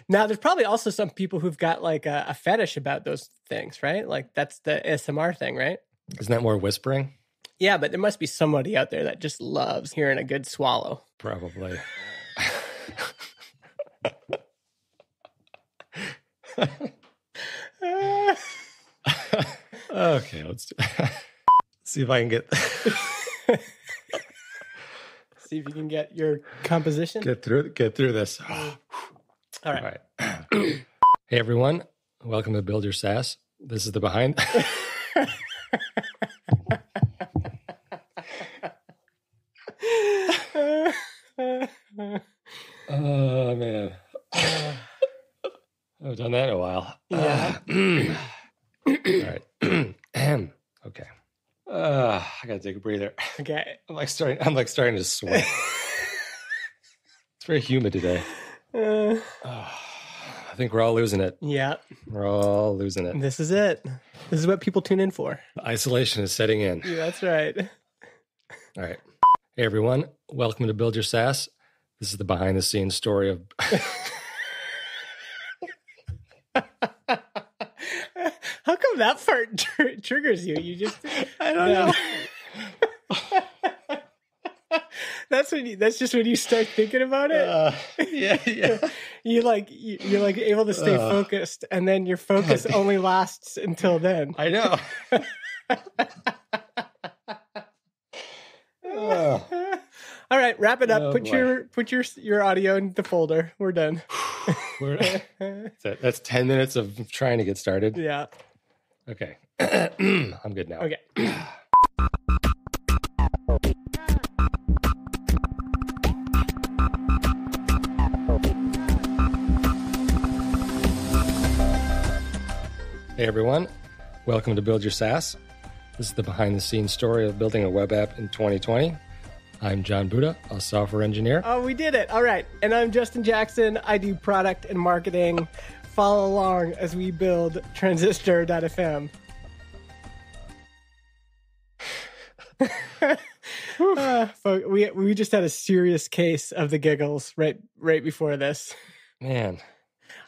Now, there's probably also some people who've got like a fetish about those things, right? Like that's the ASMR thing, right? Isn't that more whispering? Yeah, but there must be somebody out there that just loves hearing a good swallow. Probably. Okay, let's see if I can get See if you can get your composition. get through this. All right. Hey everyone, welcome to Build Your SaaS. This is the behind. Oh man, I've done that in a while. Yeah. All right. Okay. I gotta take a breather. Okay. I'm like starting to sweat. It's very humid today. I think we're all losing it. Yeah. We're all losing it. This is it. This is what people tune in for. Isolation is setting in. Yeah, that's right. All right. Hey everyone, welcome to Build Your SaaS. This is the behind the scenes story of How come that part triggers you? You just I don't know. That's just when you start thinking about it. Yeah. You're like able to stay focused, and then your focus only lasts until then. I know. All right, wrap it up. Oh, Put your audio in the folder. We're done. That's 10 minutes of trying to get started. Yeah. Okay. I'm good now. Okay. Hey everyone, welcome to Build Your SaaS. This is the behind the scenes story of building a web app in 2020. I'm John Buda, a software engineer. Oh, we did it. All right. And I'm Justin Jackson. I do product and marketing. Follow along as we build transistor.fm. We just had a serious case of the giggles right before this. Man,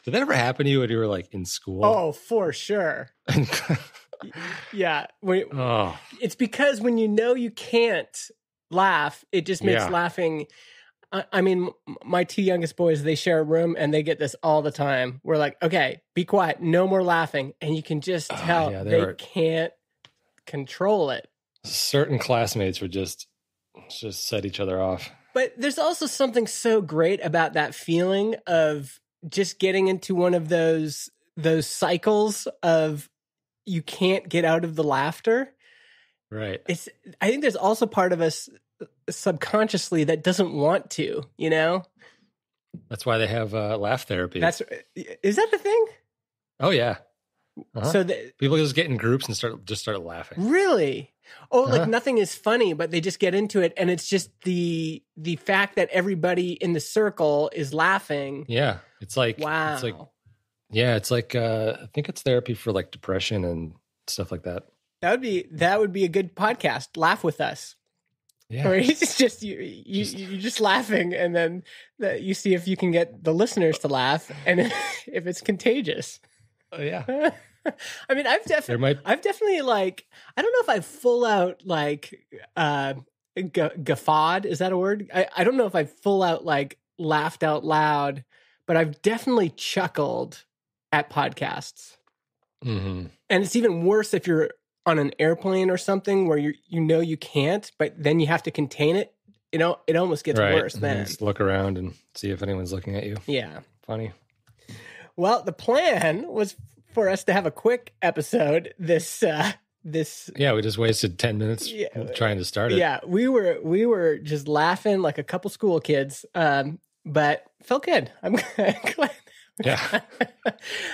did that ever happen to you when you were like in school? Oh, for sure. Yeah. It's because when you know you can't laugh, it just makes laughing. I mean, my two youngest boys, they share a room and they get this all the time. We're like, okay, be quiet, no more laughing. And you can just tell they can't control it. Certain classmates would just set each other off. But there's also something so great about that feeling of just getting into one of those cycles of you can't get out of the laughter. Right. I think there's also part of us subconsciously that doesn't want to, you know? That's why they have laugh therapy. Is that the thing? Oh yeah. Uh-huh. So people just get in groups and start laughing. Really? Oh, like nothing is funny, but they just get into it, and it's just the fact that everybody in the circle is laughing. Yeah, it's like wow. It's like I think it's therapy for like depression and stuff like that. That would be a good podcast. Laugh with us. Yeah. Or it's just you're just laughing, and then you see if you can get the listeners to laugh, and if it's contagious. Oh yeah. I mean, I've definitely like, I don't know if I've full out like guffawed. Is that a word? I don't know if I've full out like laughed out loud, but I've definitely chuckled at podcasts. Mm-hmm. And it's even worse if you're on an airplane or something where you can't, but then you have to contain it. You know, it almost gets worse then. Just look around and see if anyone's looking at you. Yeah. Funny. Well, the plan was for us to have a quick episode this Yeah, we just wasted 10 minutes trying to start it. Yeah, we were just laughing like a couple school kids, but felt good. I'm glad. Yeah,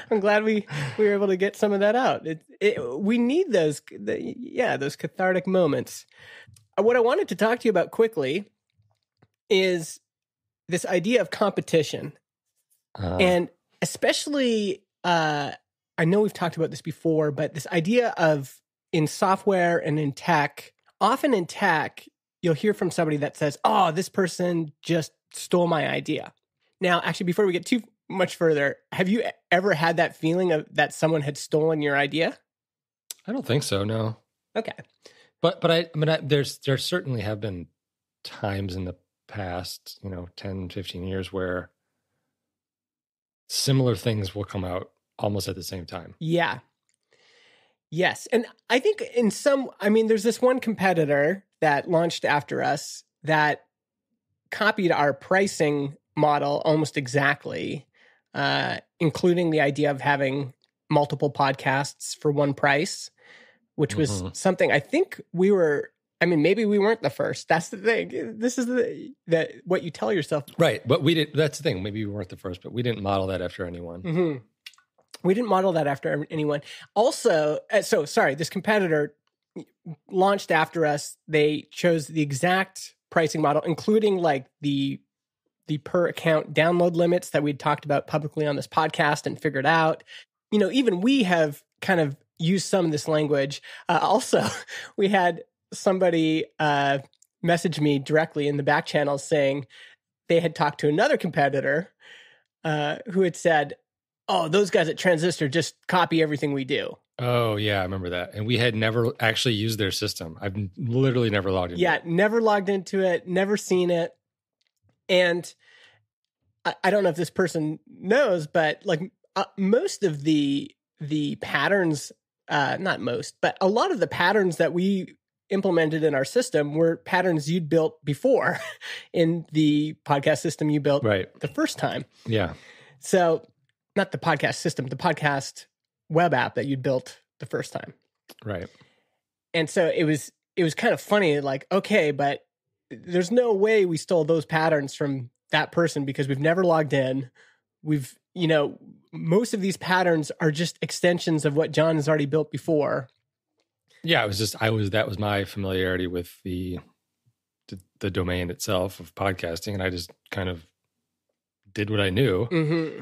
I'm glad we were able to get some of that out. We need those cathartic moments. What I wanted to talk to you about quickly is this idea of competition, and especially. I know we've talked about this before, but this idea of in software and in tech, often in tech, you'll hear from somebody that says, oh, this person just stole my idea. Now, actually, before we get too much further, have you ever had that feeling of that someone had stolen your idea? I don't think so, no. Okay. But there certainly have been times in the past, 10, 15 years where similar things will come out almost at the same time. Yeah. Yes. And I think there's this one competitor that launched after us that copied our pricing model almost exactly, including the idea of having multiple podcasts for one price, which was something I think maybe we weren't the first. That's the thing. This is what you tell yourself. Right. But that's the thing. Maybe we weren't the first, but we didn't model that after anyone. Mm-hmm. We didn't model that after anyone. Also, this competitor launched after us. They chose the exact pricing model, including like the per account download limits that we'd talked about publicly on this podcast and figured out. Even we have kind of used some of this language. Also, we had somebody message me directly in the back channel saying they had talked to another competitor who had said, "Oh, those guys at Transistor just copy everything we do." Oh, yeah, I remember that. And we had never actually used their system. I've literally never logged into it. Yeah, never logged into it, never seen it. And I don't know if this person knows, but like most of the patterns, not most, but a lot of the patterns that we implemented in our system were patterns you'd built before in the podcast system you built the first time. Yeah. So not the podcast system, the podcast web app that you'd built the first time. Right. And so it was kind of funny, like, okay, but there's no way we stole those patterns from that person because we've never logged in. We've, most of these patterns are just extensions of what John has already built before. Yeah, that was my familiarity with the domain itself of podcasting, and I just kind of did what I knew. Mm-hmm.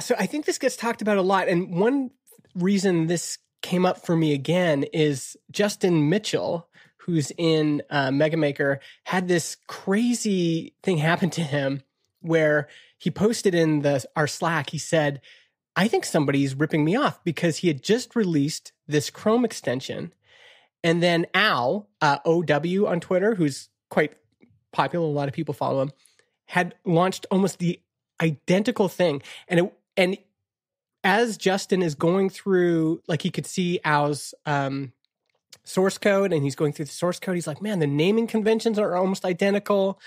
So I think this gets talked about a lot. And one reason this came up for me again is Justin Mitchell, who's in Mega Maker, had this crazy thing happen to him where he posted in our Slack, he said, "I think somebody's ripping me off," because he had just released this Chrome extension. And then Al, OW on Twitter, who's quite popular, a lot of people follow him, had launched almost the identical thing. And as Justin is going through, like he could see Al's source code and he's going through the source code, he's like, man, the naming conventions are almost identical.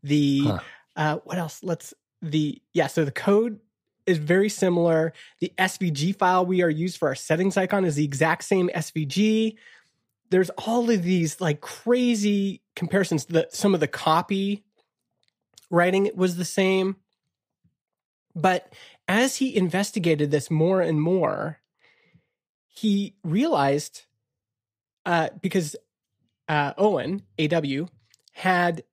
What else? So the code is very similar. The SVG file we are used for our settings icon is the exact same SVG. There's all of these like crazy comparisons. Some of the copy writing was the same. But as he investigated this more and more, he realized, because Owen, AW, had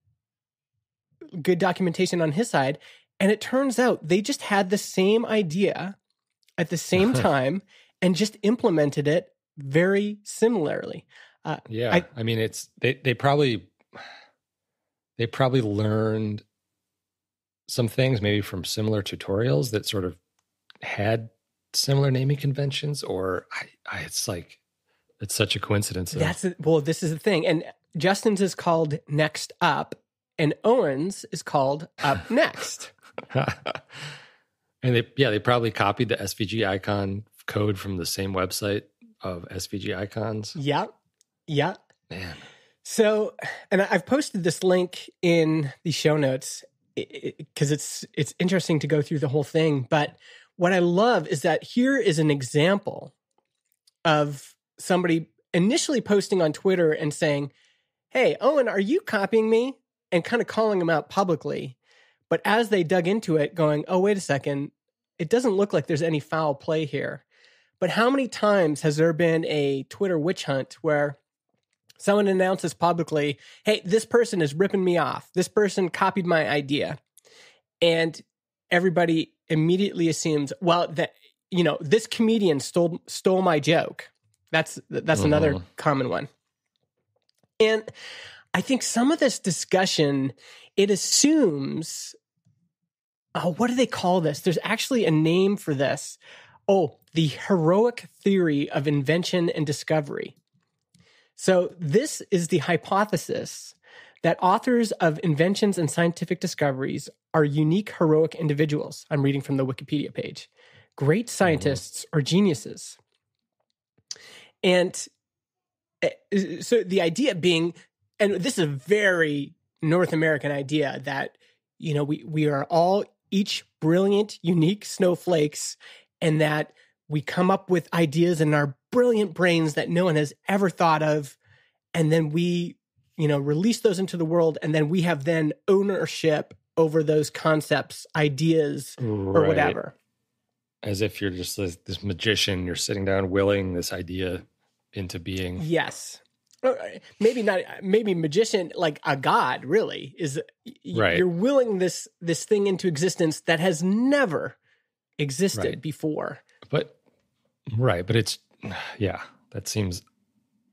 good documentation on his side, and it turns out they just had the same idea at the same time and just implemented it very similarly. They probably learned some things maybe from similar tutorials that sort of had similar naming conventions, or it's such a coincidence. This is the thing. And Justin's is called Next Up and Owen's is called Up Next. And they probably copied the SVG icon code from the same website of SVG icons. Yeah. Yeah. Man. So, and I've posted this link in the show notes because it's interesting to go through the whole thing. But what I love is that here is an example of somebody initially posting on Twitter and saying, "Hey, Owen, are you copying me?" and kind of calling him out publicly. But as they dug into it, going, "Oh, wait a second, it doesn't look like there's any foul play here." But how many times has there been a Twitter witch hunt where someone announces publicly, "Hey, this person is ripping me off. This person copied my idea." And everybody immediately assumes, well, that, this comedian stole my joke. That's another common one. And I think some of this discussion, it assumes what do they call this? There's actually a name for this. Oh, the heroic theory of invention and discovery. So this is the hypothesis that authors of inventions and scientific discoveries are unique, heroic individuals. I'm reading from the Wikipedia page. Great scientists or geniuses. And so the idea being, and this is a very North American idea, that, you know, we are all each brilliant, unique snowflakes, and that we come up with ideas in our brilliant brains that no one has ever thought of. And then we, you know, release those into the world. And then we have then ownership over those concepts, ideas, or whatever. As if you're just this magician, you're sitting down willing this idea into being. Yes. Maybe not, maybe magician, like a god really is, you're willing this thing into existence that has never existed before. But it's, that seems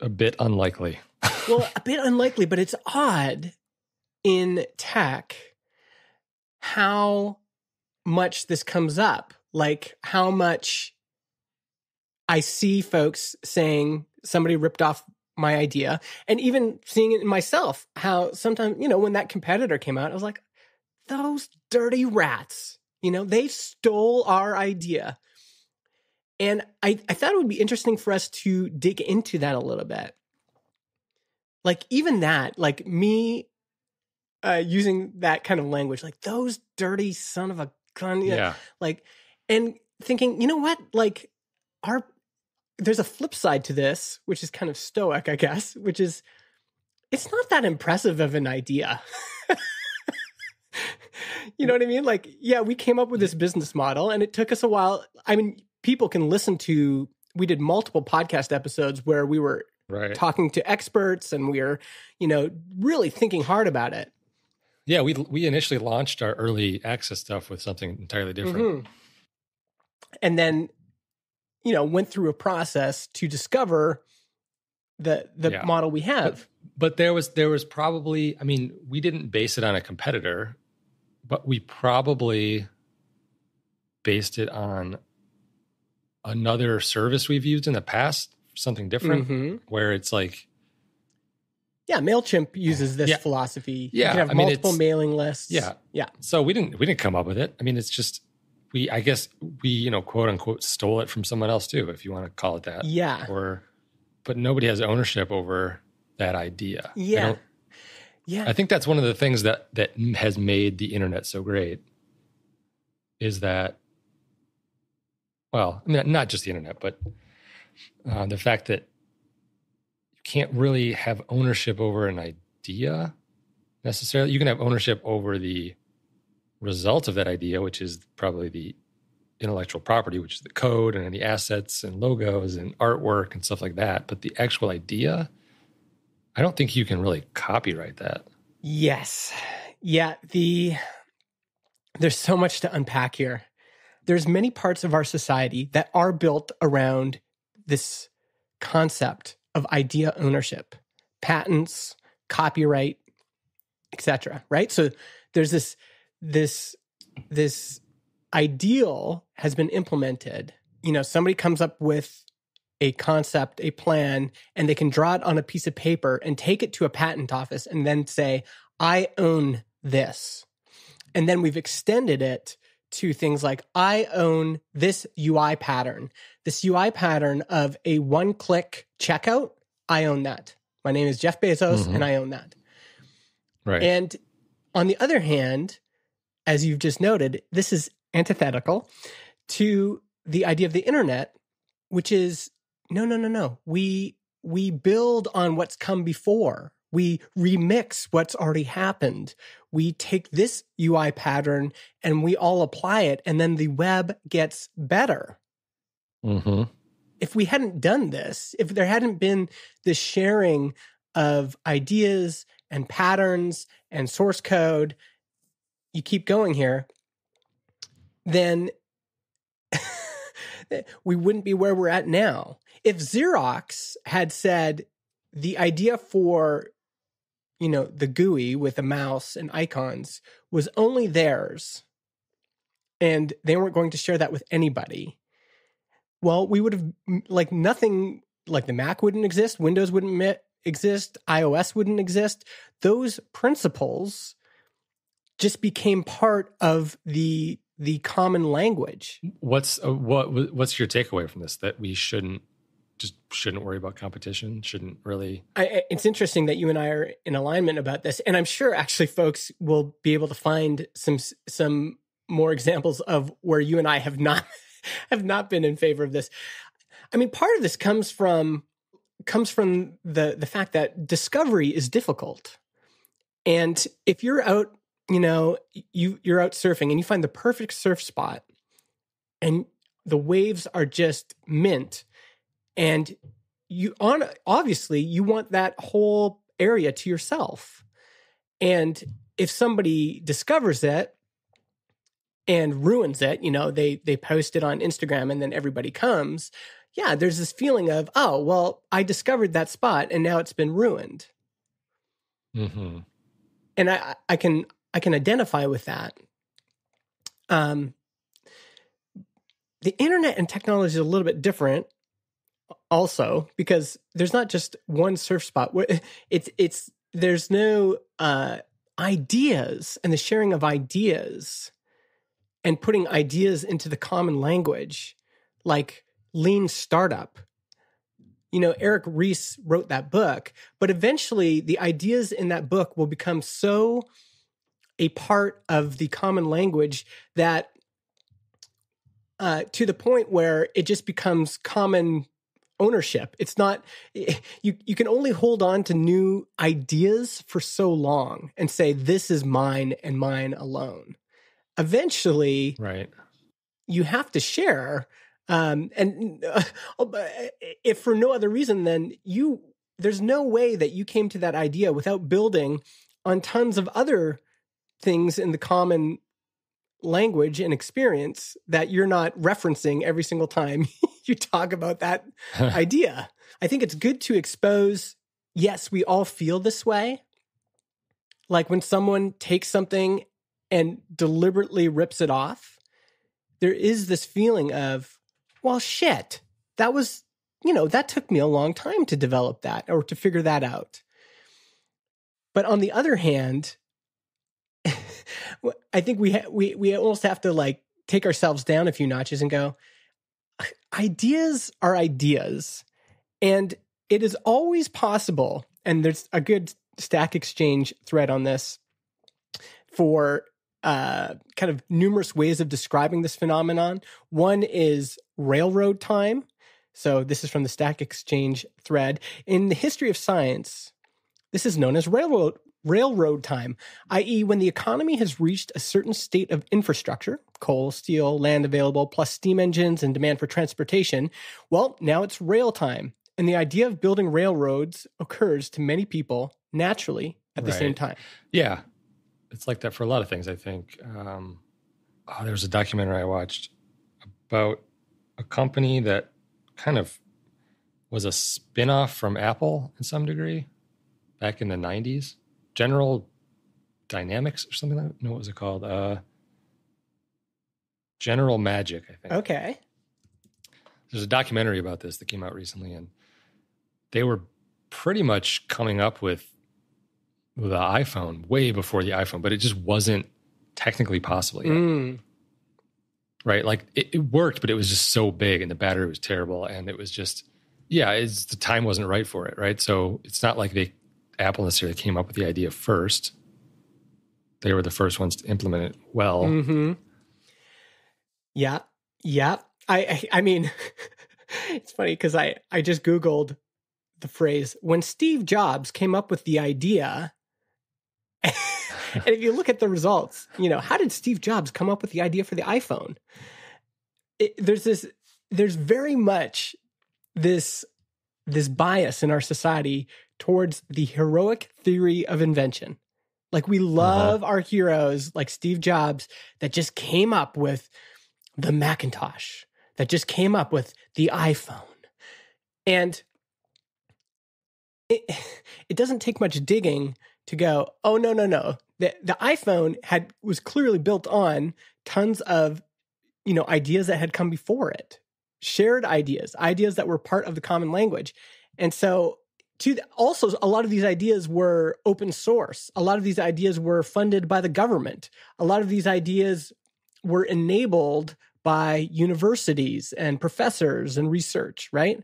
a bit unlikely. Well, a bit unlikely, but it's odd in tech how much this comes up. Like how much I see folks saying somebody ripped off my idea, and even seeing it in myself, how sometimes, you know, when that competitor came out, I was like, those dirty rats, you know, they stole our idea. And I thought it would be interesting for us to dig into that a little bit. Like even that, like me using that kind of language, like those dirty son of a gun, like, and thinking, you know what, like there's a flip side to this, which is kind of stoic, I guess, which is it's not that impressive of an idea. You know what I mean? Like, yeah, we came up with this business model and it took us a while. I mean, people can listen to, we did multiple podcast episodes where we were talking to experts and we were, you know, really thinking hard about it. Yeah, we initially launched our early access stuff with something entirely different. And then, you know, went through a process to discover the model we have. But there was probably, I mean, we didn't base it on a competitor, but we probably based it on another service we've used in the past, something different, where it's like, MailChimp uses this philosophy. You can have multiple mailing lists. Yeah. So we didn't come up with it. I mean, it's just I guess we, you know, quote unquote, stole it from someone else too, if you want to call it that. Yeah. But nobody has ownership over that idea. Yeah. I think that's one of the things that has made the internet so great is that, well, not just the internet, but the fact that you can't really have ownership over an idea necessarily. You can have ownership over the result of that idea, which is probably the intellectual property, which is the code and the assets and logos and artwork and stuff like that. But the actual idea, I don't think you can really copyright that. Yes. Yeah. There's so much to unpack here. There's many parts of our society that are built around this concept of idea ownership, patents, copyright, etc. Right? So there's this ideal has been implemented. You know, somebody comes up with a concept, a plan, and they can draw it on a piece of paper and take it to a patent office and then say, I own this. And then we've extended it to things like, I own this UI pattern. This UI pattern of a one-click checkout, I own that. My name is Jeff Bezos, and I own that. Right. And on the other hand, as you've just noted, this is antithetical to the idea of the internet, which is, no. We build on what's come before. We remix what's already happened. We take this UI pattern and we all apply it, and then the web gets better. If we hadn't done this, if there hadn't been this sharing of ideas and patterns and source code, you keep going here, then we wouldn't be where we're at now. If Xerox had said the idea for, you know, the GUI with a mouse and icons was only theirs, and they weren't going to share that with anybody, well, we would have, like, nothing, like the Mac wouldn't exist, Windows wouldn't exist, iOS wouldn't exist. Those principles just became part of the common language. What's your takeaway from this? That we shouldn't worry about competition? Shouldn't really? It's interesting that you and I are in alignment about this, and I'm sure actually folks will be able to find some more examples of where you and I have not been in favor of this. I mean, part of this comes from the fact that discovery is difficult, and if you're out, you're out surfing and you find the perfect surf spot, and the waves are just mint. And obviously you want that whole area to yourself. And if somebody discovers it and ruins it, they post it on Instagram and then everybody comes. Yeah, there's this feeling of, oh, well, I discovered that spot and now it's been ruined. Mm-hmm. And I can identify with that. The internet and technology is a little bit different. Also, because there's not just one surf spot. There's no ideas and the sharing of ideas and putting ideas into the common language, like lean startup. Eric Ries wrote that book, but eventually the ideas in that book will become so a part of the common language that to the point where it just becomes common ownership. It's not, you can only hold on to new ideas for so long and say, this is mine and mine alone. Eventually, right, you have to share. If for no other reason, then there's no way that you came to that idea without building on tons of other things in the common language and experience that you're not referencing every single time you talk about that idea. I think it's good to expose, yes, we all feel this way. Like when someone takes something and deliberately rips it off, there is this feeling of, well, shit, that was, that took me a long time to develop that or to figure that out. But on the other hand, I think we almost have to like take ourselves down a few notches and go, ideas are ideas. And it is always possible, and there's a good Stack Exchange thread on this for kind of numerous ways of describing this phenomenon. One is railroad time. So this is from the Stack Exchange thread. In the history of science, this is known as railroad time, i.e. when the economy has reached a certain state of infrastructure, coal, steel, land available, plus steam engines and demand for transportation, well, now it's rail time. And the idea of building railroads occurs to many people naturally at the same time. Yeah. It's like that for a lot of things, I think. There was a documentary I watched about a company that kind of was a spin-off from Apple in some degree back in the 90s. General Dynamics or something like that. No, what was it called? General Magic, I think. Okay. There's a documentary about this that came out recently, and they were pretty much coming up with the iPhone way before the iPhone, but it just wasn't technically possible yet. Right? Like it worked, but it was just so big and the battery was terrible. And it was just, the time wasn't right for it. Right. So it's not like Apple necessarily came up with the idea first. They were the first ones to implement it well. Mm-hmm. Yeah. Yeah. I mean, it's funny because I just Googled the phrase, when Steve Jobs came up with the idea. And if you look at the results, how did Steve Jobs come up with the idea for the iPhone? There's very much this bias in our society towards the heroic theory of invention. Like we love our heroes like Steve Jobs that just came up with the Macintosh, that just came up with the iPhone. And it doesn't take much digging to go, oh, no. The iPhone was clearly built on tons of ideas that had come before it, shared ideas that were part of the common language. And so also, a lot of these ideas were open source. A lot of these ideas were funded by the government. A lot of these ideas were enabled by universities and professors and research, right?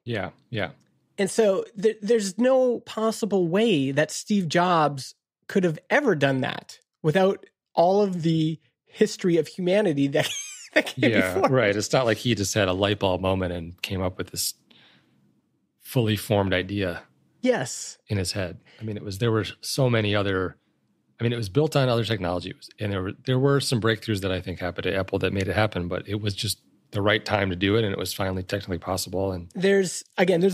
Yeah, yeah. And so there's no possible way that Steve Jobs could have ever done that without all of the history of humanity that came before. Right. It's not like he just had a light bulb moment and came up with this fully formed idea. Yes. In his head. I mean, there were so many other. I mean, it was built on other technology, and there were some breakthroughs that I think happened at Apple that made it happen. But it was just the right time to do it, and it was finally technically possible. And there's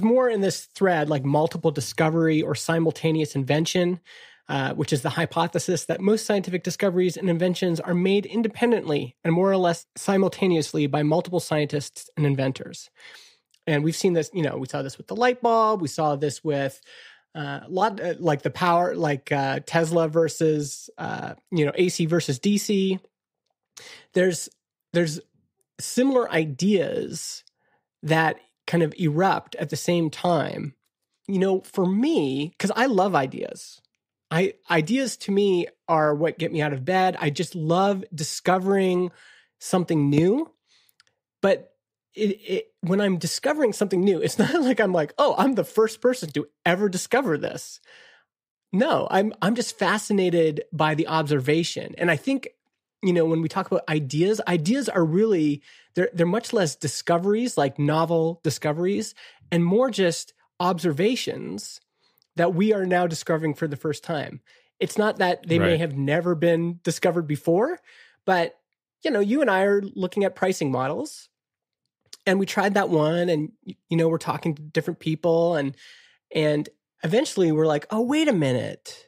more in this thread, like multiple discovery or simultaneous invention, which is the hypothesis that most scientific discoveries and inventions are made independently and more or less simultaneously by multiple scientists and inventors. And we've seen this, we saw this with the light bulb. We saw this with like the power, like Tesla versus, AC versus DC. There's similar ideas that kind of erupt at the same time. For me, because I love ideas. Ideas to me are what get me out of bed. I just love discovering something new. But when I'm discovering something new, it's not like I'm like, oh, I'm the first person to ever discover this. No, I'm just fascinated by the observation. And I think, when we talk about ideas are really, they're much less discoveries, like novel discoveries, and more just observations that we are now discovering for the first time. It's not that they may have never been discovered before, but, you and I are looking at pricing models. And we tried that one, and we're talking to different people, and eventually we're like, oh, wait a minute.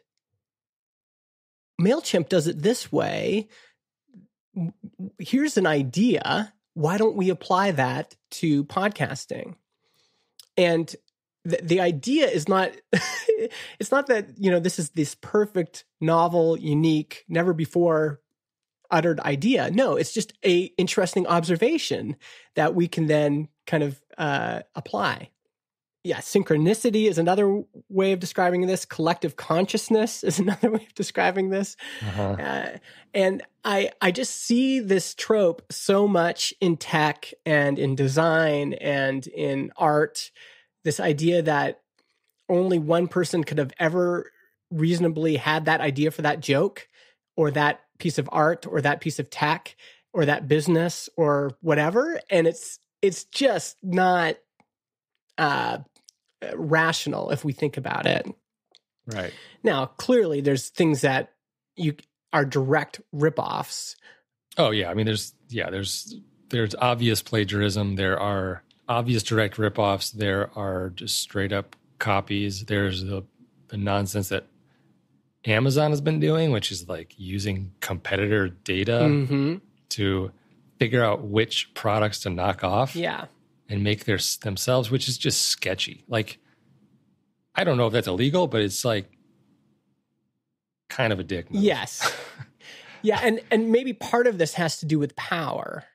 MailChimp does it this way. Here's an idea. Why don't we apply that to podcasting? And the idea is not, it's not that, this is this perfect, novel, unique, never before uttered idea. No, it's just a interesting observation that we can then kind of apply. Yeah, synchronicity is another way of describing this. Collective consciousness is another way of describing this. And I just see this trope so much in tech and in design and in art. This idea that only one person could have ever reasonably had that idea for that joke or that piece of art or that piece of tech or that business or whatever. And it's just not rational if we think about it. Right. Now, clearly there's things that are direct ripoffs. Oh yeah. I mean, there's obvious plagiarism. There are obvious direct ripoffs. There are just straight up copies. There's the nonsense that Amazon has been doing, which is like using competitor data to figure out which products to knock off. Yeah. And make themselves, which is just sketchy. Like, I don't know if that's illegal, but it's like kind of a dick move. Yes. Yeah, and maybe part of this has to do with power,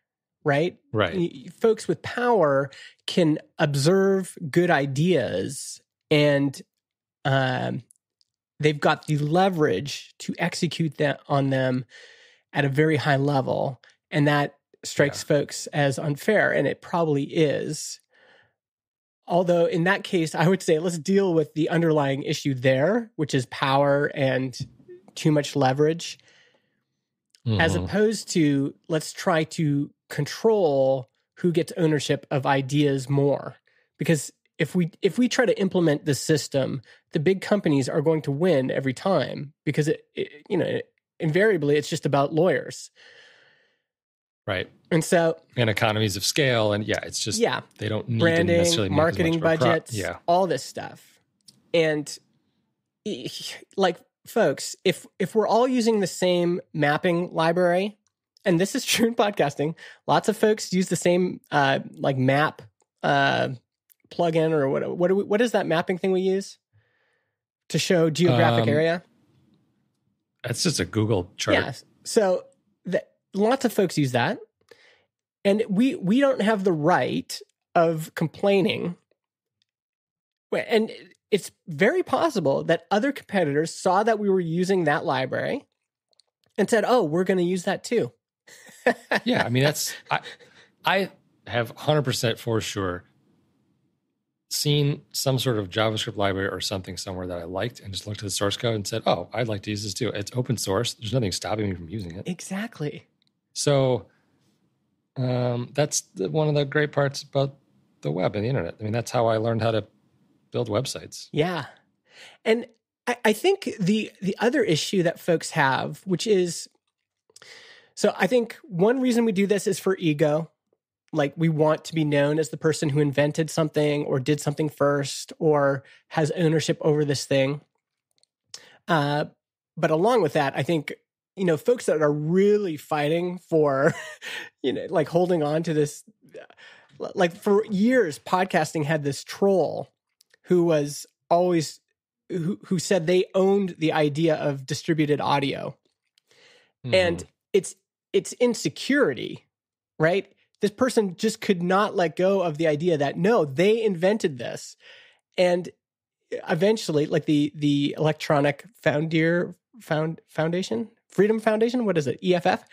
right? Right. Folks with power can observe good ideas, and they've got the leverage to execute on them at a very high level, and that strikes folks as unfair, and it probably is. Although in that case, I would say let's deal with the underlying issue there, which is power and too much leverage, as opposed to let's try to control who gets ownership of ideas more. Because if we try to implement this system, the big companies are going to win every time because invariably it's just about lawyers. Right. And so, and economies of scale, and it's just they don't need branding, to necessarily make marketing budgets, all this stuff. And like, folks, if we're all using the same mapping library, and this is true in podcasting, lots of folks use the same like map plugin or what is that mapping thing we use to show geographic area? That's just a Google chart. Yeah. So lots of folks use that. And we don't have the right of complaining. And it's very possible that other competitors saw that we were using that library and said, oh, we're going to use that too. Yeah, I mean, I have 100% for sure seen some sort of JavaScript library or something somewhere that I liked and just looked at the source code and said, oh, I'd like to use this too. It's open source. There's nothing stopping me from using it. Exactly. So that's one of the great parts about the web and the internet. I mean, that's how I learned how to build websites. Yeah. And I think the other issue that folks have, which is, so I think one reason we do this is for ego. Like we want to be known as the person who invented something or did something first or has ownership over this thing. But along with that, I think, folks that are really fighting for, like holding on to this, like for years, podcasting had this troll who was always, who said they owned the idea of distributed audio. Mm-hmm. And it's insecurity, right? This person just could not let go of the idea that, no, they invented this. And eventually, like the Electronic Foundation, Freedom Foundation, what is it, EFF?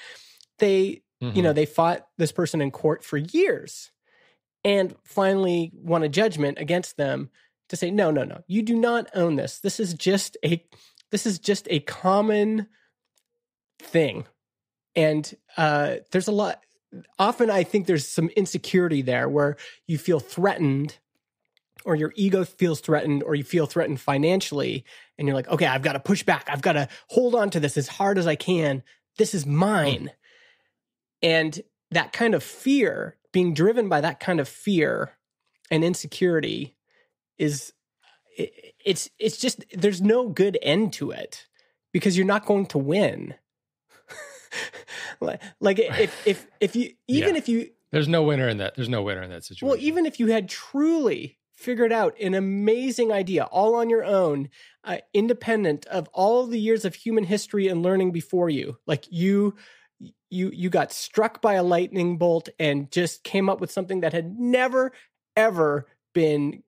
They, they fought this person in court for years and finally won a judgment against them to say, no, you do not own this. This is just a common thing. And there's a lot. Often I think there's some insecurity there where you feel threatened or your ego feels threatened or you feel threatened financially. And you're like, okay, I've got to push back. I've got to hold on to this as hard as I can. This is mine. And that kind of fear, being driven by that kind of fear and insecurity it's just, there's no good end to it because you're not going to win. Like if you, even if you, there's no winner in that. There's no winner in that situation. Well, even if you had truly figured out an amazing idea all on your own, independent of all the years of human history and learning before you, like you got struck by a lightning bolt and just came up with something that had never, ever been,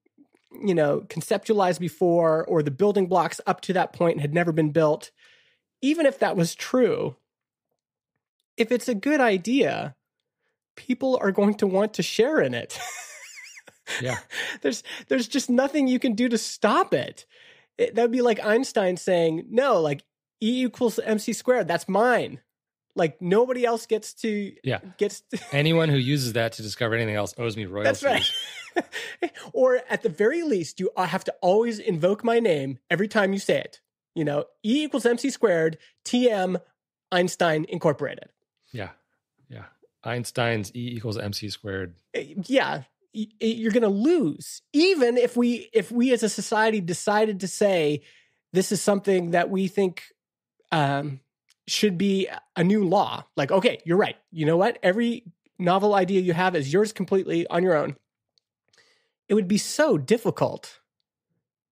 conceptualized before, or the building blocks up to that point had never been built. Even if that was true, if it's a good idea, people are going to want to share in it. Yeah. There's just nothing you can do to stop it. That'd be like Einstein saying, no, like E equals MC squared. That's mine. Like nobody else gets to. Anyone who uses that to discover anything else owes me royalties. That's right. Or at the very least, you have to always invoke my name every time you say it. E equals MC squared, TM, Einstein Incorporated. Yeah. Einstein's E equals MC squared. Yeah. You're going to lose. Even if we as a society decided to say this is something that we think should be a new law. Like, okay, you're right. You know what? Every novel idea you have is yours completely on your own. It would be so difficult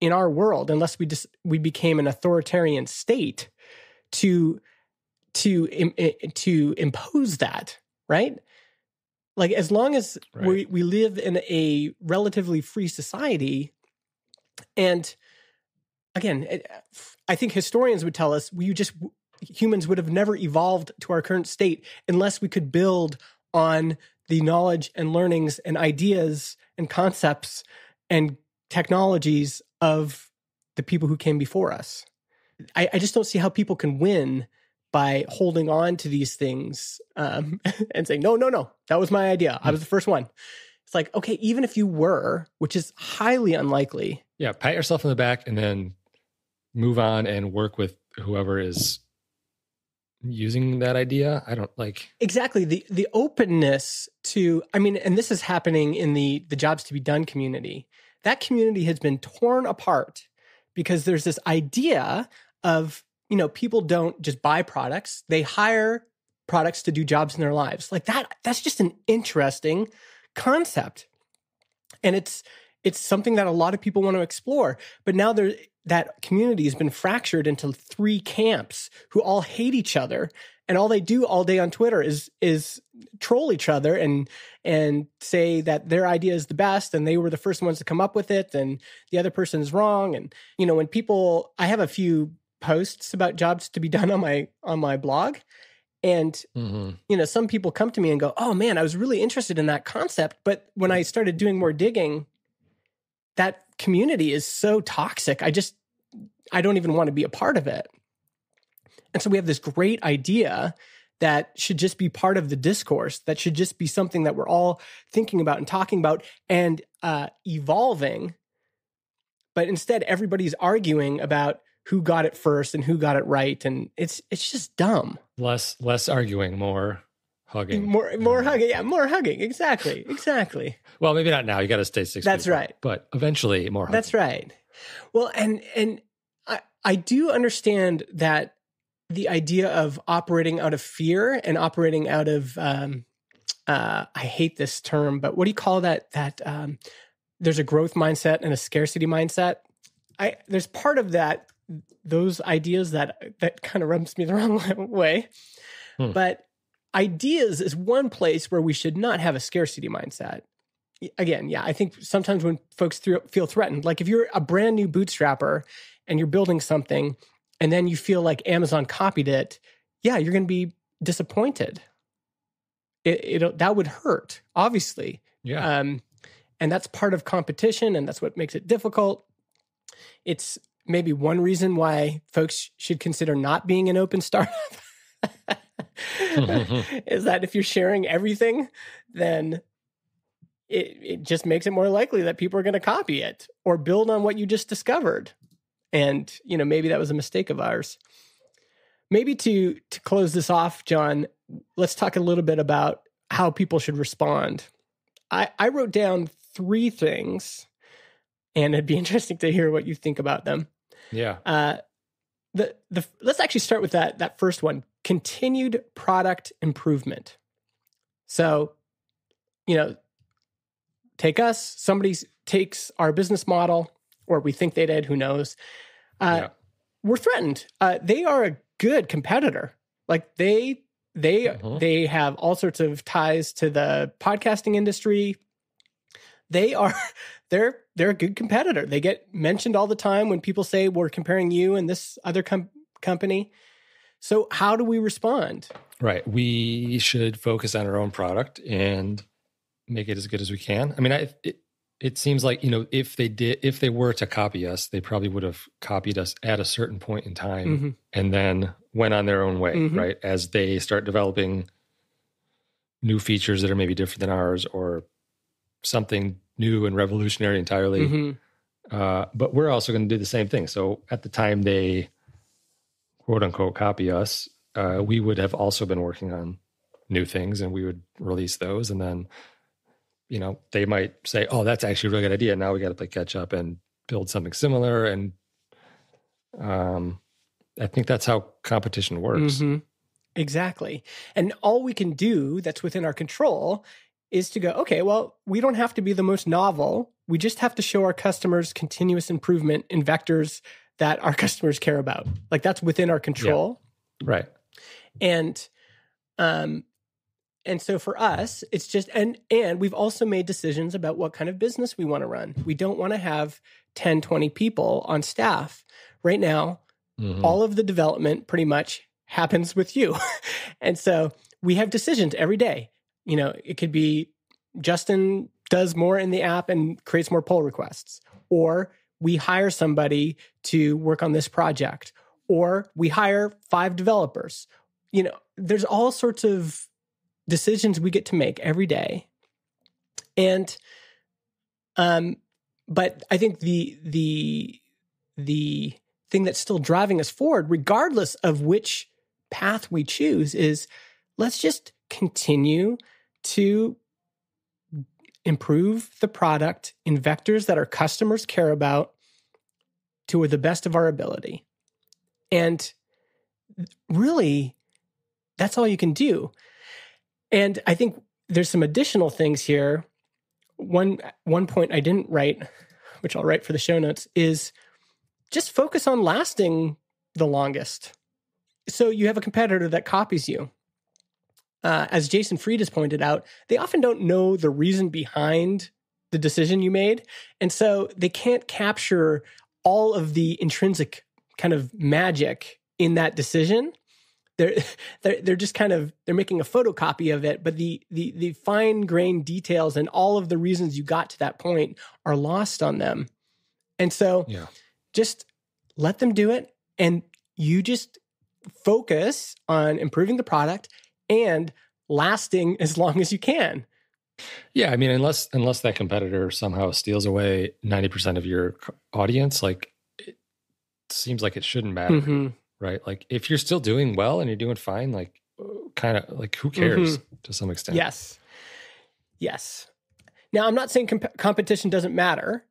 in our world unless we became an authoritarian state to impose that, right? Like as long as we live in a relatively free society, and again, I think historians would tell us humans would have never evolved to our current state unless we could build on the knowledge and learnings and ideas and concepts and technologies of the people who came before us. I just don't see how people can win by holding on to these things and saying, no, that was my idea. I was the first one. It's like, okay, even if you were, which is highly unlikely. Yeah, pat yourself on the back and then move on and work with whoever is using that idea. I don't like... Exactly. The openness to, and this is happening in the jobs to be done community. That community has been torn apart because there's this idea of, people don't just buy products. They hire products to do jobs in their lives. Like that's just an interesting concept. And it's something that a lot of people want to explore. But now that community has been fractured into 3 camps who all hate each other And all they do all day on Twitter is troll each other and say that their idea is the best and they were the first ones to come up with it and the other person is wrong. And, when I have a few posts about jobs to be done on my blog. And, some people come to me and go, oh man, I was really interested in that concept. But when I started doing more digging, that community is so toxic. I don't even want to be a part of it. And so we have this great idea that should just be part of the discourse, that should just be something that we're all thinking about and talking about and evolving. But instead, everybody's arguing about who got it first and who got it right. And it's just dumb. Less arguing, more hugging. More hugging. Yeah, more hugging. Exactly. Well, maybe not now. You got to stay 6 feet. That's right. But eventually more hugging. That's right. Well, and I do understand that the idea of operating out of fear and operating out of, I hate this term, but what do you call that? There's a growth mindset and a scarcity mindset. There's part of that, those ideas that kind of rubs me the wrong way. But ideas is one place where we should not have a scarcity mindset. Again, yeah, I think sometimes when folks feel threatened, like if you're a brand new bootstrapper and you're building something and then you feel like Amazon copied it, yeah, you're going to be disappointed. That would hurt, obviously. Yeah. And that's part of competition, and that's what makes it difficult. It's maybe one reason why folks should consider not being an open startup is that if you're sharing everything, then it just makes it more likely that people are going to copy it or build on what you just discovered. And, maybe that was a mistake of ours. Maybe to close this off, John, let's talk a little bit about how people should respond. I wrote down 3 things, and it'd be interesting to hear what you think about them. Yeah. Let's actually start with that first one, continued product improvement. So, take us, somebody takes our business model, or we think they did, who knows. We're threatened. They are a good competitor. Like they have all sorts of ties to the podcasting industry. They're a good competitor. They get mentioned all the time when people say we're comparing you and this other company. So how do we respond? Right. We should focus on our own product and make it as good as we can. I mean, it seems like, if they were to copy us, they probably would have copied us at a certain point in time and then went on their own way, right? As they start developing new features that are maybe different than ours or something new and revolutionary entirely. But we're also going to do the same thing. So at the time they quote unquote copy us, we would have also been working on new things and we would release those. And then, they might say, oh, that's actually a really good idea. Now we got to play catch up and build something similar. And I think that's how competition works. Exactly. And all we can do that's within our control is to go, okay, well, we don't have to be the most novel. We just have to show our customers continuous improvement in vectors that our customers care about. Like that's within our control. Yeah. Right. And so for us, it's just, and we've also made decisions about what kind of business we want to run. We don't want to have 10, 20 people on staff. Right now, all of the development pretty much happens with you. And so we have decisions every day. It could be Justin does more in the app and creates more pull requests, or we hire somebody to work on this project, or we hire 5 developers. There's all sorts of decisions we get to make every day. And, but I think the thing that's still driving us forward, regardless of which path we choose, is let's just continue to improve the product in vectors that our customers care about to the best of our ability. And really, that's all you can do. And I think there's some additional things here. One point I didn't write, which I'll write for the show notes, is just focus on lasting the longest. so you have a competitor that copies you. As Jason Fried has pointed out, they often don't know the reason behind the decision you made. And so they can't capture all of the intrinsic kind of magic in that decision. They're just kind of, they're making a photocopy of it, but the fine-grained details and all of the reasons you got to that point are lost on them. And so just let them do it, and you just focus on improving the product and lasting as long as you can. Yeah, I mean, unless that competitor somehow steals away 90% of your audience, like, it seems like it shouldn't matter, right? Like, if you're still doing well and you're doing fine, like, kind of like, who cares to some extent? Yes. Now, I'm not saying competition doesn't matter.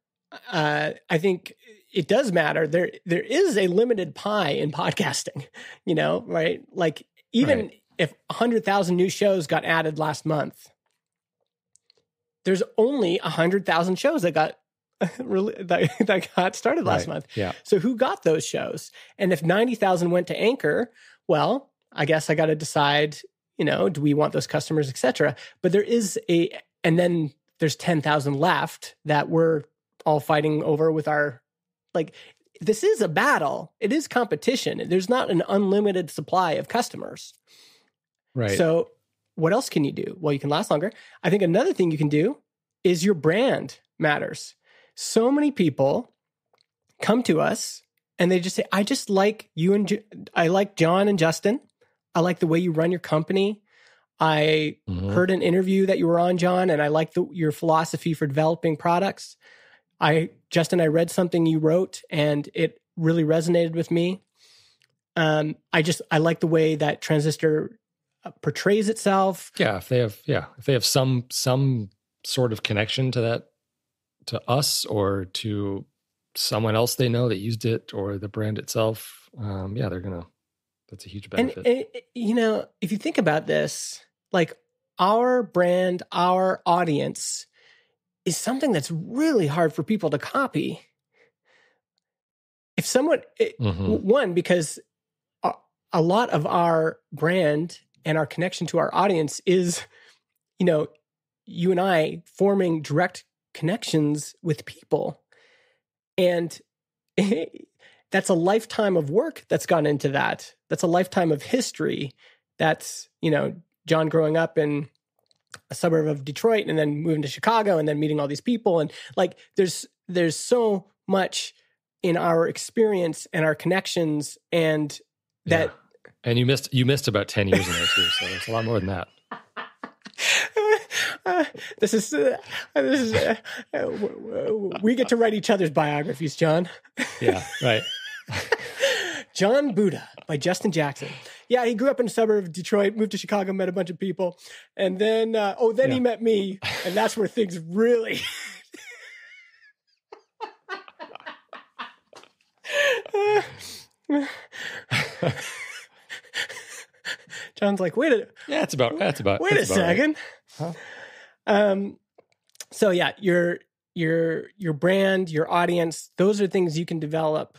I think it does matter. There is a limited pie in podcasting, right? Like, even if 100,000 new shows got added last month, there's only 100,000 shows that got that got started last month. Yeah. So who got those shows? And if 90,000 went to Anchor, well, I guess I got to decide, do we want those customers, et cetera. But and then there's 10,000 left that we're all fighting over with this is a battle. It is competition. There's not an unlimited supply of customers. Right. So what else can you do? Well, you can last longer. I think another thing you can do is your brand matters. So many people come to us and they just say, I just like you and I like John and Justin. I like the way you run your company. I heard an interview that you were on, John, and I like your philosophy for developing products. Justin, I read something you wrote and it really resonated with me. I like the way that Transistor portrays itself. Yeah, if they have some sort of connection to us or to someone else they know that used it or the brand itself, that's a huge benefit. And if you think about this, like, our brand, our audience is something that's really hard for people to copy. If someone, one, because a lot of our brand and our connection to our audience is, you and I forming direct connections with people. And that's a lifetime of work that's gone into that. That's a lifetime of history. That's, John growing up in a suburb of Detroit and then moving to Chicago and then meeting all these people. And like, there's so much in our experience and our connections, and that. Yeah. And you missed about 10 years in there too. So it's a lot more than that. We get to write each other's biographies, John. Yeah, right. John Buddha by Justin Jackson. Yeah, he grew up in a suburb of Detroit, moved to Chicago, met a bunch of people, and then he met me, and that's where things really. John's like, wait a second. Right. Huh? So yeah, your brand, your audience, those are things you can develop,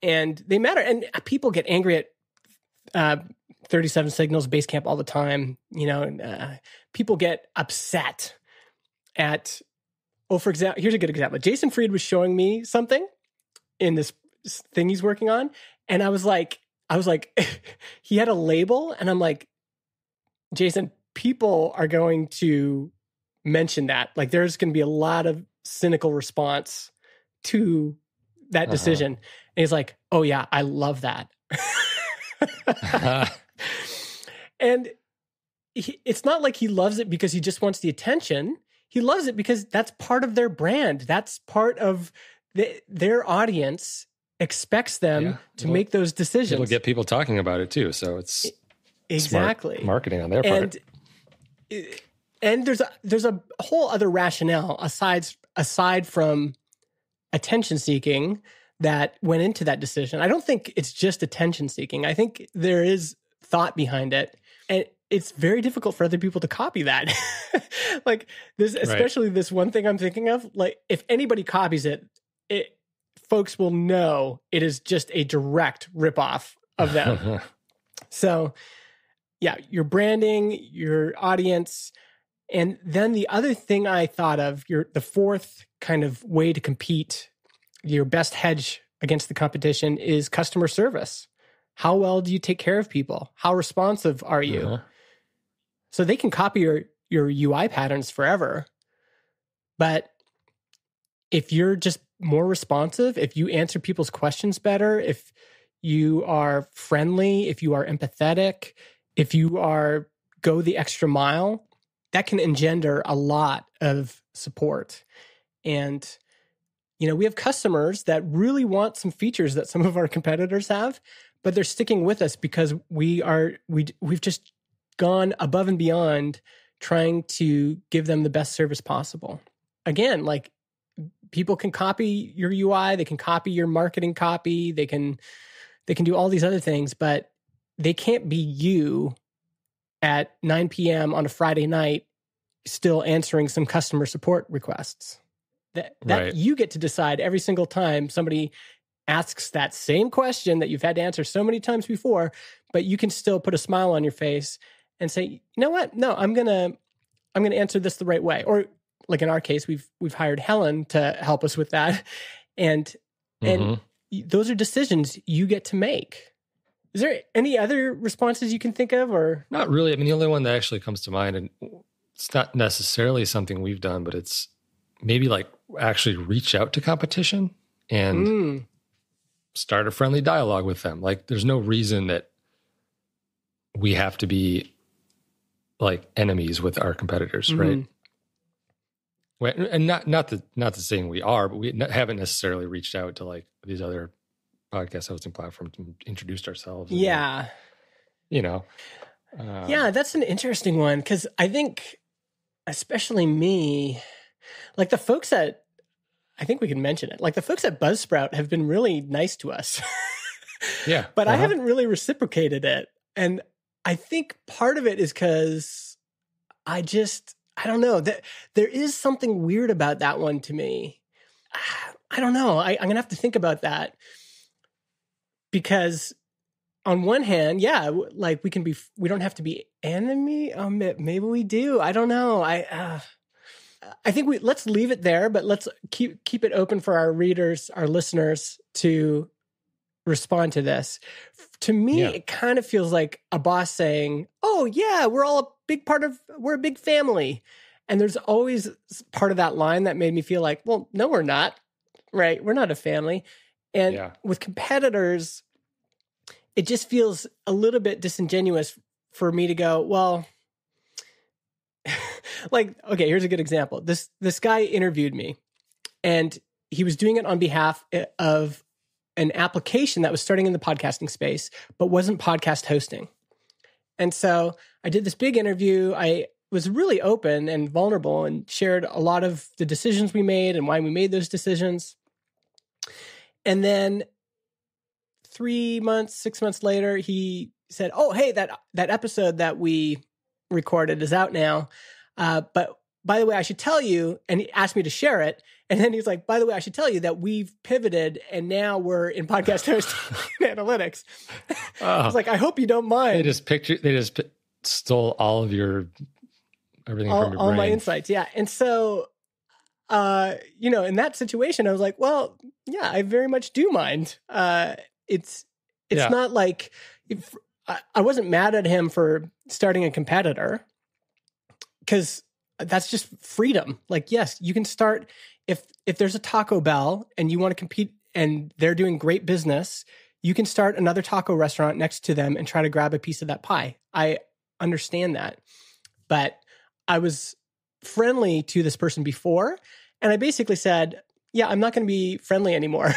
and they matter. And people get angry at 37 Signals Basecamp all the time. People get upset at. Oh, for example, here's a good example. Jason Fried was showing me something in this thing he's working on, and I was like, he had a label, and I'm like, Jason, people are going to mention that. Like, there's going to be a lot of cynical response to that decision. And he's like, oh yeah, I love that. And it's not like he loves it because he just wants the attention. He loves it because that's part of their brand. That's part of their audience expects them to make those decisions. It'll get people talking about it too. So it's exactly smart marketing on their part. And there's a whole other rationale aside from attention seeking that went into that decision. I don't think it's just attention seeking. I think there is thought behind it, and it's very difficult for other people to copy that. Like this, especially this one thing I'm thinking of. Like, if anybody copies it, folks will know it is just a direct ripoff of them. So yeah, your branding, your audience. And then the other thing I thought of, the fourth kind of way to compete, your best hedge against the competition is customer service. How well do you take care of people? How responsive are you? Uh-huh. So they can copy your UI patterns forever. But if you're just more responsive, if you answer people's questions better, if you are friendly, if you are empathetic, if you are go the extra mile, that can engender a lot of support. And, we have customers that really want some features that some of our competitors have, but they're sticking with us because we've just gone above and beyond trying to give them the best service possible. Again, like people can copy your UI, they can copy your marketing copy, they can do all these other things, but they can't be you at 9 p.m. on a Friday night still answering some customer support requests. That Right. You get to decide every single time somebody asks that same question that you've had to answer so many times before, but you can still put a smile on your face and say, you know what? No, I'm gonna answer this the right way. Or like in our case, we've hired Helen to help us with that. And those are decisions you get to make. Is there any other responses you can think of, or Not really? I mean, the only one that actually comes to mind, and it's not necessarily something we've done, but it's maybe like actually reach out to competition and start a friendly dialogue with them. Like there's no reason that we have to be like enemies with our competitors, right? Well, and not to saying we are, but we haven't necessarily reached out to like these other podcast hosting platforms and introduced ourselves. And, yeah. Yeah, that's an interesting one because I think, especially me, like the folks at, I think we can mention it, like the folks at Buzzsprout have been really nice to us. Yeah. But I haven't really reciprocated it. And I think part of it is because I don't know, that there is something weird about that one to me. I don't know. I'm going to have to think about that because on one hand, yeah, like we don't have to be enemy. Maybe we do. I don't know. I think let's leave it there, but let's keep it open for our readers, our listeners to respond to this. To me, It kind of feels like a boss saying, "Oh yeah, we're a big family." And there's always part of that line that made me feel like, well, no, we're not, right? We're not a family. And with competitors, it just feels a little bit disingenuous for me to go, well, like, okay, here's a good example. This guy interviewed me and he was doing it on behalf of an application that was starting in the podcasting space, but wasn't podcast hosting. And so I did this big interview. I was really open and vulnerable and shared a lot of the decisions we made and why we made those decisions. And then 3 months, 6 months later, he said, "Oh, hey, that episode that we recorded is out now. But by the way, I should tell you," and he asked me to share it. And then he's like, "By the way, I should tell you that we've pivoted and now we're in podcast hosting and analytics." I was like, "I hope you don't mind." They just stole all of your everything from your brain. All my insights. Yeah. And so, in that situation, I was like, well, yeah, I very much do mind. It's not like I wasn't mad at him for starting a competitor because that's just freedom. Like, yes, you can start if there's a Taco Bell and you want to compete and they're doing great business, you can start another taco restaurant next to them and try to grab a piece of that pie. I understand that. But I was friendly to this person before, and I basically said, "Yeah, I'm not going to be friendly anymore.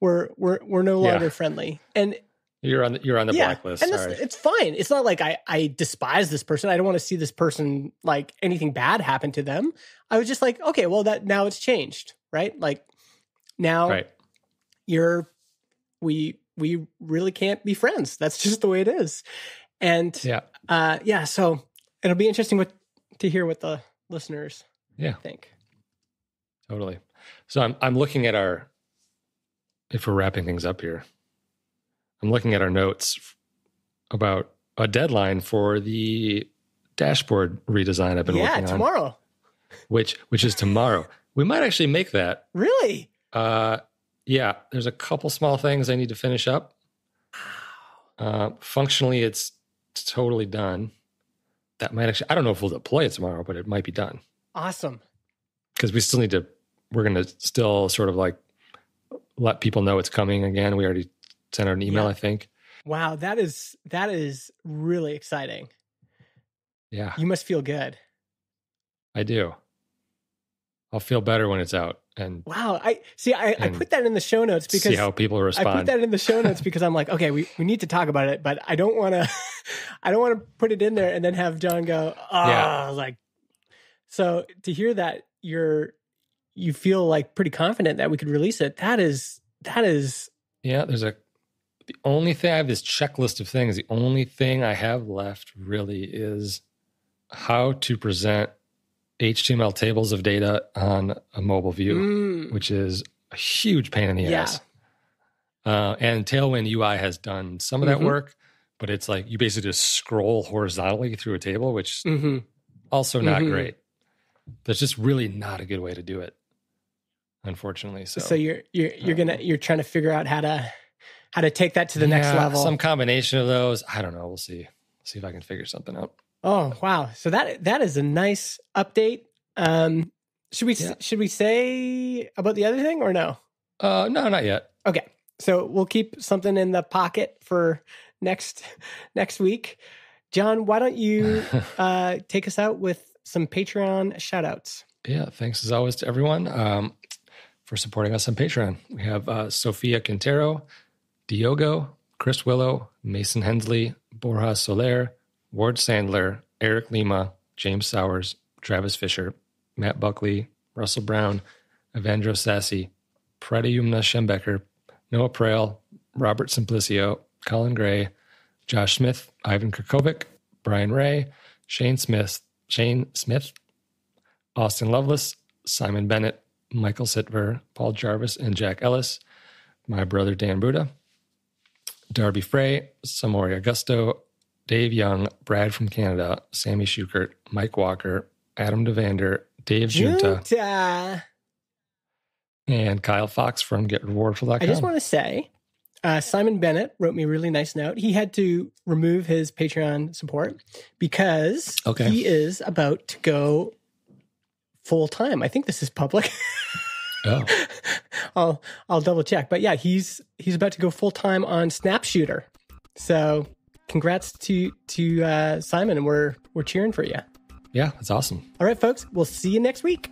we're no longer friendly." And you're on the blacklist. And it's fine. It's not like I despise this person. I don't want to see this person like anything bad happen to them. I was just like, okay, well now it's changed, right? Like now we really can't be friends. That's just the way it is. And so it'll be interesting to hear what the listeners think. Totally. So I'm looking at if we're wrapping things up here, I'm looking at our notes about a deadline for the dashboard redesign I've been working on. Tomorrow. Which is tomorrow. We might actually make that. Really? Yeah, there's a couple small things I need to finish up. Functionally, it's totally done. That might actually, I don't know if we'll deploy it tomorrow, but it might be done. Awesome. Because we're going to still sort of like let people know it's coming again. We already sent out an email, I think. Wow, that is really exciting. Yeah. You must feel good. I do. I'll feel better when it's out. And wow, I put that in the show notes because see how people respond. I put that in the show notes because I'm like, okay, we need to talk about it, but I don't want to put it in there and then have John go, like. So to hear that you feel like pretty confident that we could release it, that is. Yeah, the only thing I have this checklist of things. The only thing I have left really is how to present HTML tables of data on a mobile view, which is a huge pain in the ass. And Tailwind UI has done some of that work, but it's like you basically just scroll horizontally through a table, which also not great. That's just really not a good way to do it, unfortunately. So you're trying to figure out how to take that to the next level. Some combination of those. I don't know. We'll see. See if I can figure something out. Oh, wow. So that is a nice update. Should we say about the other thing or no? No, not yet. Okay. So we'll keep something in the pocket for next week. John, why don't you take us out with some Patreon shout outs? Yeah. Thanks as always to everyone for supporting us on Patreon. We have Sophia Quintero, Diogo, Chris Willow, Mason Hensley, Borja Soler, Ward Sandler, Eric Lima, James Sowers, Travis Fisher, Matt Buckley, Russell Brown, Evandro Sassi, Pradyumna Schembecker, Noah Prail, Robert Simplicio, Colin Gray, Josh Smith, Ivan Kirkovic, Brian Ray, Shane Smith, Austin Lovelace, Simon Bennett, Michael Sitver, Paul Jarvis, and Jack Ellis, my brother Dan Buda, Darby Frey, Samori Augusto, Dave Young, Brad from Canada, Sammy Schukert, Mike Walker, Adam Devander, Dave Junta, and Kyle Fox from GetRewardful.com. I just want to say, Simon Bennett wrote me a really nice note. He had to remove his Patreon support because he is about to go full time. I think this is public. I'll double check. But yeah, he's about to go full time on Snapshooter. So congrats to Simon, and we're cheering for you. Yeah, that's awesome. All right, folks, we'll see you next week.